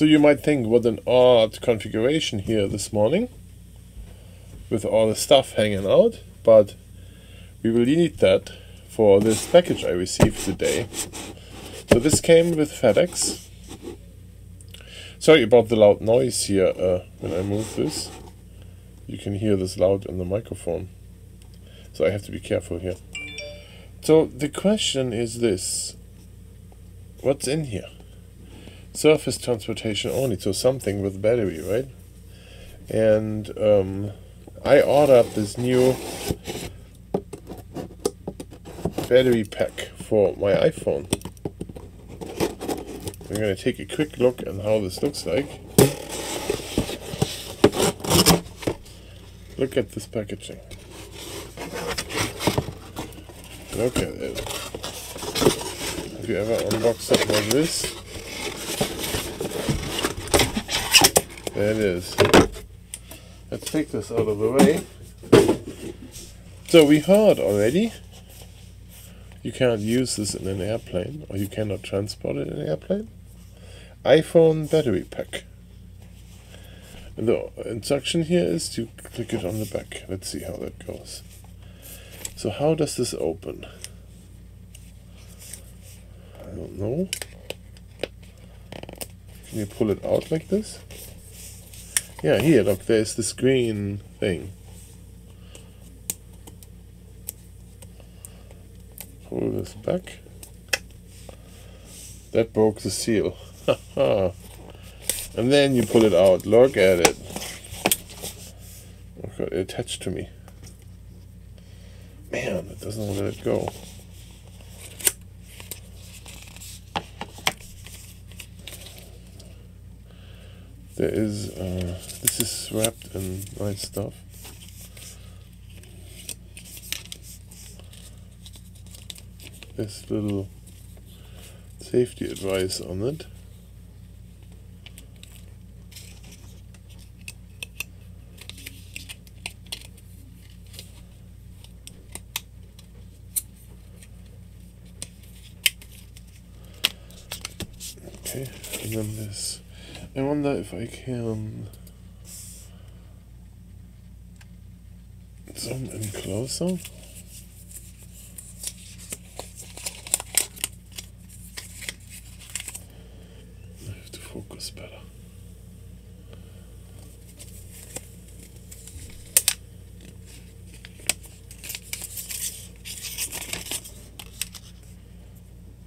So you might think, what an odd configuration here this morning, with all the stuff hanging out, but we will need that for this package I received today. So this came with FedEx. Sorry about the loud noise here when I move this. You can hear this loud in the microphone. So I have to be careful here. So the question is this. What's in here? Surface transportation only, so something with battery, right? And I ordered this new battery pack for my iPhone. I'm going to take a quick look at how this looks like. Look at this packaging. Look at it. Have you ever unboxed something like this? There it is. Let's take this out of the way. So we heard already, you can't use this in an airplane, or you cannot transport it in an airplane. iPhone battery pack. And the instruction here is to click it on the back. Let's see how that goes. So how does this open? I don't know. Can you pull it out like this? Yeah, here, look, there's this green thing. Pull this back. That broke the seal. And then you pull it out. Look at it. Look, it attached to me. Man, it doesn't want to let go. There is, this is wrapped in nice stuff. This little safety advice on it. Okay, and then this. I wonder if I can zoom in closer. I have to focus better.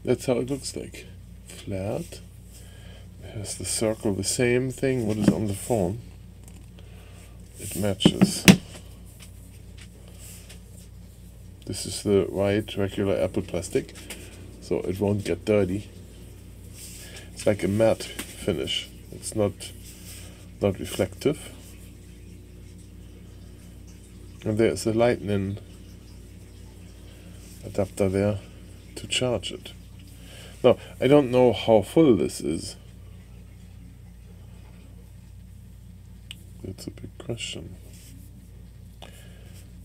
That's how it looks like. Flat. Has the circle, the same thing what is on the phone. It matches. This is the white regular Apple plastic, so it won't get dirty. It's like a matte finish. It's not reflective. And there's a lightning adapter there to charge it. Now, I don't know how full this is. That's a big question.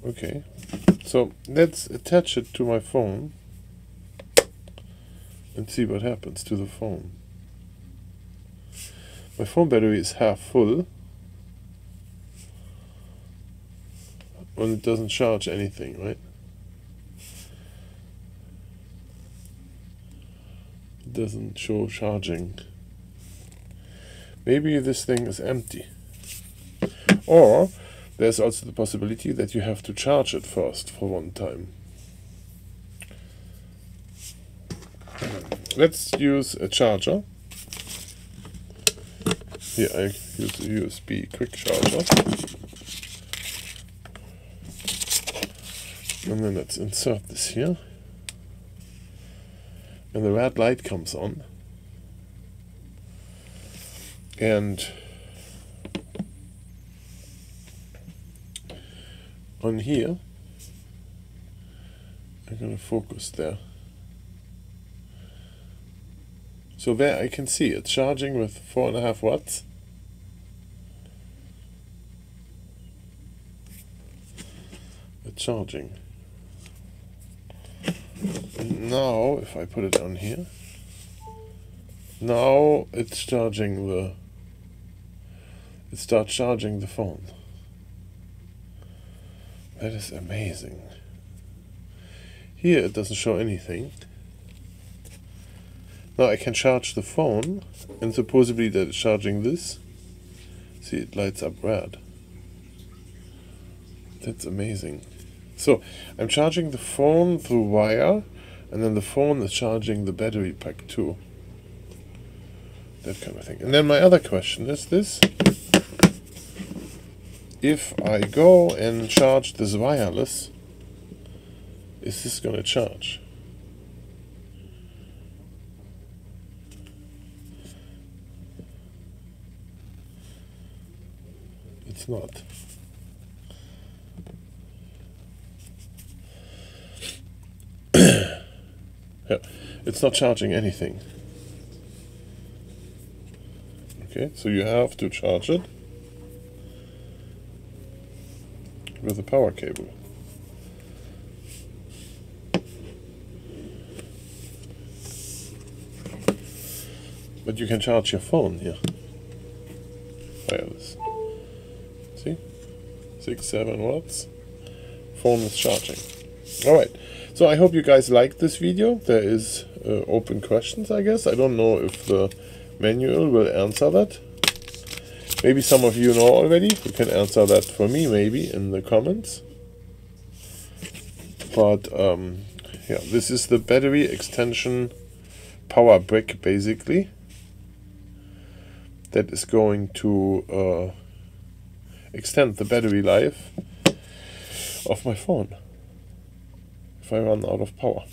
Okay, so let's attach it to my phone and see what happens to the phone. My phone battery is half full when it doesn't charge anything, right? It doesn't show charging. Maybe this thing is empty. Or there's also the possibility that you have to charge it first for one time. Let's use a charger. Here I use a USB quick charger. And then let's insert this here. And the red light comes on. And on here, I'm going to focus there. So there I can see it charging with 4.5 watts. It's charging. And now, if I put it on here, Now it's charging the. It starts charging the phone. That is amazing. Here it doesn't show anything. Now I can charge the phone, and supposedly that it's charging this. See, it lights up red. That's amazing. So I'm charging the phone through wire, and then the phone is charging the battery pack too. That kind of thing. And then my other question is this. If I go and charge this wireless, is this going to charge? It's not. Yeah, it's not charging anything. Okay, so you have to charge it with a power cable. But you can charge your phone here. Wireless. See? 6-7 watts. Phone is charging. Alright, so I hope you guys liked this video. There is open questions, I guess. I don't know if the manual will answer that. Maybe some of you know already. You can answer that for me, maybe, in the comments. But, yeah, this is the battery extension power brick, basically. That is going to extend the battery life of my phone if I run out of power.